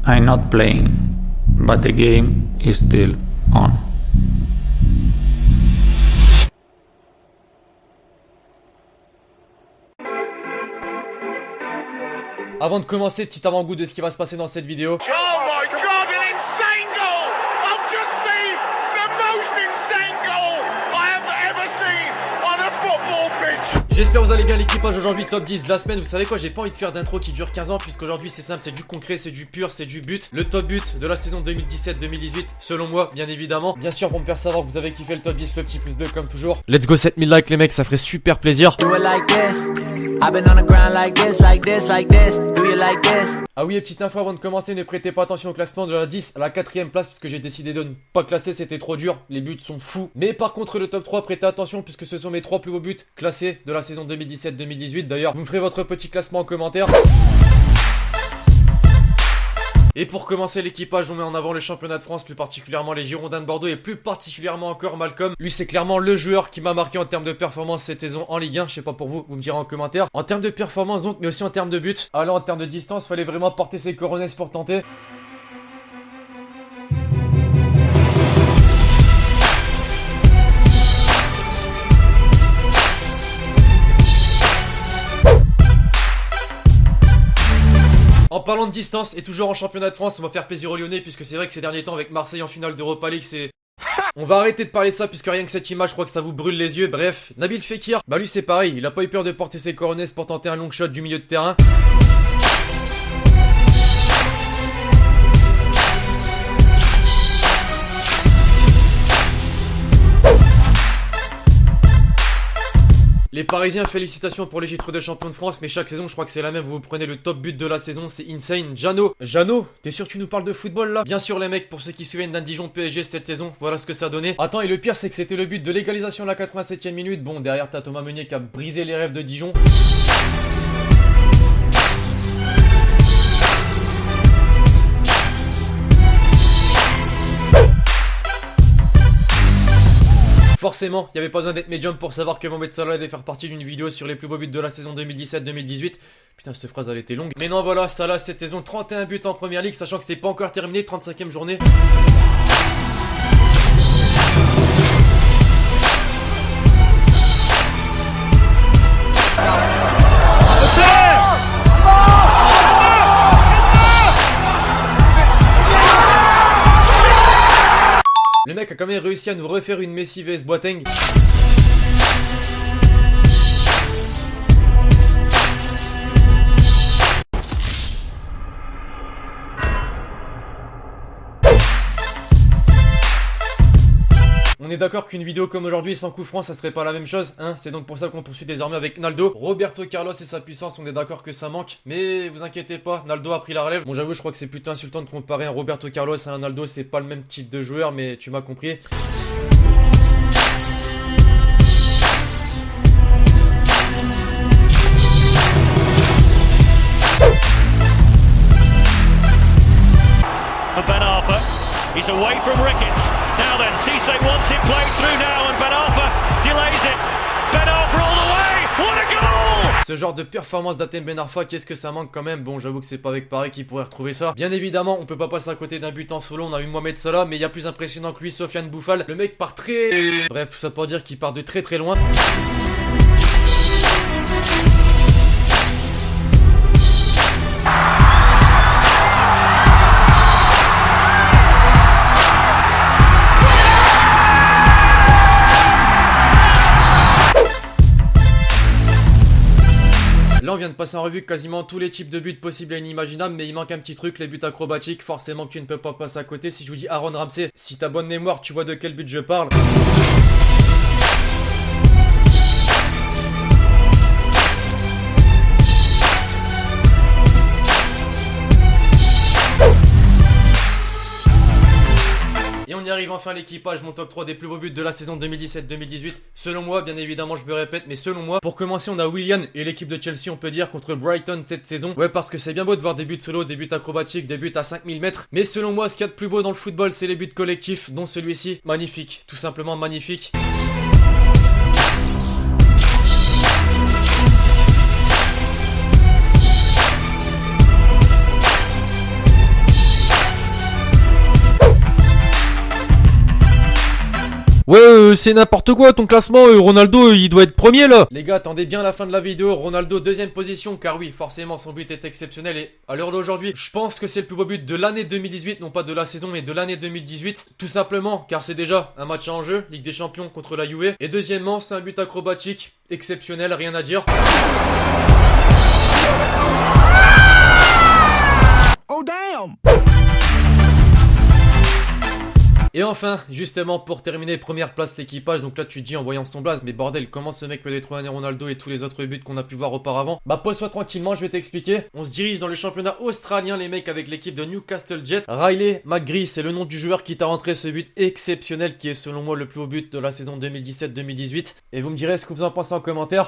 I'm not playing, but the game is still on. Avant de commencer, petit avant-goût de ce qui va se passer dans cette vidéo. Oh my god, an insane goal! I've just seen the most insane goal I have ever seen on a football pitch! J'espère que vous allez bien l'équipage aujourd'hui top 10 de la semaine. Vous savez quoi, j'ai pas envie de faire d'intro qui dure 15 ans puisqu'aujourd'hui c'est simple, c'est du concret, c'est du pur, c'est du but. Le top but de la saison 2017-2018 selon moi bien évidemment. Bien sûr pour me faire savoir que vous avez kiffé le top 10, le petit pouce bleu comme toujours. Let's go 7000 likes les mecs, ça ferait super plaisir. Do it like this. I've been on the ground like this, like this, like this. Do you like this? Ah oui, et petite info avant de commencer, ne prêtez pas attention au classement de la 10 à la 4ème place parce que j'ai décidé de ne pas classer, c'était trop dur, les buts sont fous. Mais par contre le top 3, prêtez attention puisque ce sont mes 3 plus beaux buts classés de la saison 2017-2018. D'ailleurs, vous me ferez votre petit classement en commentaire. Et pour commencer l'équipage, on met en avant le championnat de France, plus particulièrement les Girondins de Bordeaux et plus particulièrement encore Malcolm. Lui c'est clairement le joueur qui m'a marqué en termes de performance cette saison en Ligue 1, je sais pas pour vous, vous me direz en commentaire. En termes de performance donc, mais aussi en termes de but. Alors en termes de distance, fallait vraiment porter ses coronets pour tenter. En parlant de distance et toujours en championnat de France, on va faire plaisir aux Lyonnais puisque c'est vrai que ces derniers temps avec Marseille en finale d'Europa League c'est... On va arrêter de parler de ça puisque rien que cette image je crois que ça vous brûle les yeux. Bref, Nabil Fekir, bah lui c'est pareil, il a pas eu peur de porter ses coronets pour tenter un long shot du milieu de terrain. Les Parisiens, félicitations pour les titres de champion de France, mais chaque saison, je crois que c'est la même, vous prenez le top but de la saison, c'est insane. Jeannot, t'es sûr que tu nous parles de football là? Bien sûr les mecs, pour ceux qui se souviennent d'un Dijon PSG cette saison, voilà ce que ça donnait. Attends, et le pire c'est que c'était le but de l'égalisation à la 87ème minute. Bon, derrière t'as Thomas Meunier qui a brisé les rêves de Dijon. Forcément, il n'y avait pas besoin d'être médium pour savoir que Mohamed Salah allait faire partie d'une vidéo sur les plus beaux buts de la saison 2017-2018. Putain, cette phrase elle était longue. Mais non, voilà, Salah cette saison, 31 buts en première ligue, sachant que c'est pas encore terminé, 35ème journée. Le mec a quand même réussi à nous refaire une Messi vs Boateng. On est d'accord qu'une vidéo comme aujourd'hui sans coup franc ça serait pas la même chose, hein. C'est donc pour ça qu'on poursuit désormais avec Naldo. Roberto Carlos et sa puissance, on est d'accord que ça manque. Mais vous inquiétez pas, Naldo a pris la relève. Bon j'avoue je crois que c'est plutôt insultant de comparer un Roberto Carlos à un Naldo, c'est pas le même type de joueur mais tu m'as compris. Ben Arfa, he's away from Ricketts. Now then, Cisse wants it played through now and Ben Arfa delays it. Ben Arfa all the way, what a goal! Ce genre de performance d'Hatem Ben Arfa, qu'est-ce que ça manque quand même. Bon j'avoue que c'est pas avec Paris qu'il pourrait retrouver ça. Bien évidemment on peut pas passer à côté d'un but en solo, on a eu Mohamed Salah, mais il y a plus impressionnant que lui, Sofiane Bouffal. Le mec part très... Bref tout ça pour dire qu'il part de très très loin. Là on vient de passer en revue quasiment tous les types de buts possibles et inimaginables, mais il manque un petit truc, les buts acrobatiques, forcément que tu ne peux pas passer à côté. Si je vous dis Aaron Ramsey, si t'as bonne mémoire tu vois de quel but je parle. Et on y arrive enfin l'équipage, mon top 3 des plus beaux buts de la saison 2017-2018. Selon moi, bien évidemment, je me répète, mais selon moi, pour commencer, on a Willian et l'équipe de Chelsea, on peut dire, contre Brighton cette saison. Ouais, parce que c'est bien beau de voir des buts solo, des buts acrobatiques, des buts à 5000 mètres. Mais selon moi, ce qu'il y a de plus beau dans le football, c'est les buts collectifs, dont celui-ci. Magnifique, tout simplement magnifique. Ouais, c'est n'importe quoi ton classement, Ronaldo il doit être premier là. Les gars, attendez bien la fin de la vidéo. Ronaldo deuxième position, car oui, forcément son but est exceptionnel et à l'heure d'aujourd'hui, je pense que c'est le plus beau but de l'année 2018, non pas de la saison mais de l'année 2018. Tout simplement car c'est déjà un match en jeu, Ligue des Champions contre la Juve. Et deuxièmement, c'est un but acrobatique, exceptionnel, rien à dire. Oh damn! Et enfin, justement pour terminer, première place l'équipage. Donc là tu te dis en voyant son blaze, mais bordel, comment ce mec peut détrôner Ronaldo et tous les autres buts qu'on a pu voir auparavant? Bah pose-toi tranquillement, je vais t'expliquer. On se dirige dans le championnat australien les mecs avec l'équipe de Newcastle Jets. Riley McGree, c'est le nom du joueur qui t'a rentré ce but exceptionnel qui est selon moi le plus haut but de la saison 2017-2018. Et vous me direz ce que vous en pensez en commentaire.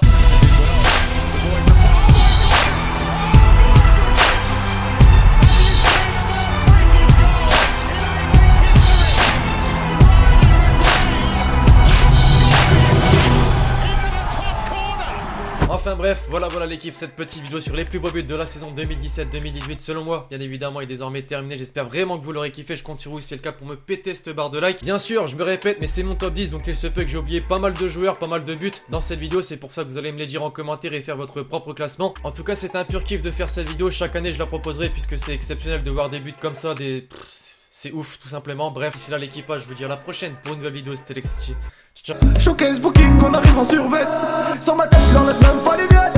Enfin bref, voilà l'équipe, cette petite vidéo sur les plus beaux buts de la saison 2017-2018 selon moi, bien évidemment est désormais terminée. J'espère vraiment que vous l'aurez kiffé, je compte sur vous si c'est le cas pour me péter cette barre de like. Bien sûr, je me répète, mais c'est mon top 10, donc il se peut que j'ai oublié pas mal de joueurs, pas mal de buts dans cette vidéo. C'est pour ça que vous allez me les dire en commentaire et faire votre propre classement. En tout cas, c'est un pur kiff de faire cette vidéo, chaque année je la proposerai puisque c'est exceptionnel de voir des buts comme ça, c'est ouf tout simplement. Bref, d'ici là l'équipage, je vous dis à la prochaine pour une nouvelle vidéo, c'était Lexi. Ciao. Showcase booking, on arrive en survêt. Sans ma tête, je leur laisse même pas les vieilles.